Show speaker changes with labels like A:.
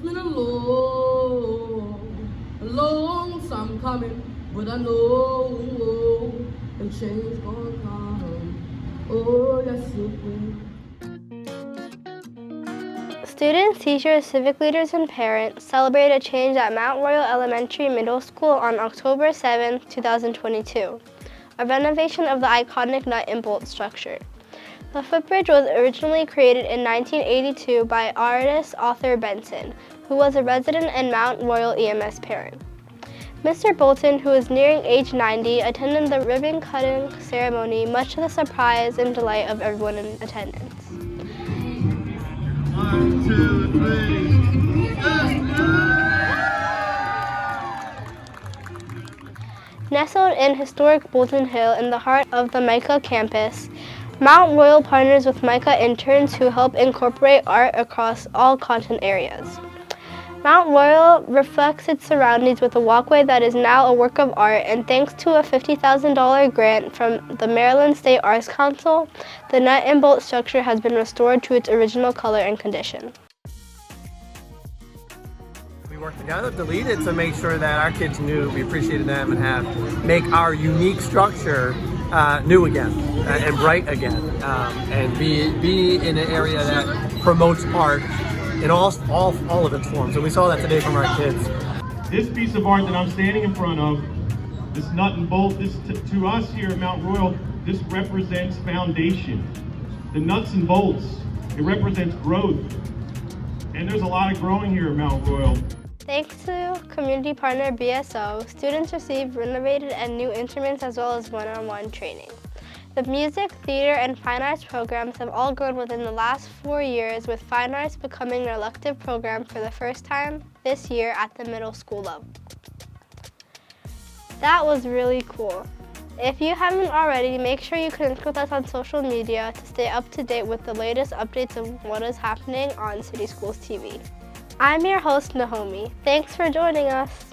A: been a long time coming, but I know a change gonna come. Oh, yes, it will.
B: Students, teachers, civic leaders, and parents celebrated a change at Mount Royal Elementary Middle School on October 7, 2022, a renovation of the iconic nut and bolt structure. The footbridge was originally created in 1982 by artist Arthur Benson, who was a resident and Mount Royal EMS parent. Mr. Bolton, who is nearing age 90, attended the ribbon-cutting ceremony, much to the surprise and delight of everyone in attendance.
C: 1, 2, 3.
B: Nestled in historic Bolton Hill in the heart of the MICA campus, Mount Royal partners with MICA interns who help incorporate art across all content areas. Mount Royal reflects its surroundings with a walkway that is now a work of art, and thanks to a $50,000 grant from the Maryland State Arts Council, the nut and bolt structure has been restored to its original color and condition.
D: We worked together to lead it to make sure that our kids knew we appreciated them and make our unique structure new again and bright again, and be in an area that promotes art in all of its forms. And we saw that today from our kids.
C: This piece of art that I'm standing in front of, this nut and bolt, this to us here at Mount Royal, this represents foundation. The nuts and bolts, it represents growth. And there's a lot of growing here at Mount Royal.
B: Thanks to community partner BSO, students receive renovated and new instruments as well as one-on-one training. The music, theater, and fine arts programs have all grown within the last 4 years, with fine arts becoming an elective program for the first time this year at the middle school level. That was really cool. If you haven't already, make sure you connect with us on social media to stay up to date with the latest updates of what is happening on City Schools TV. I'm your host, Naomi. Thanks for joining us.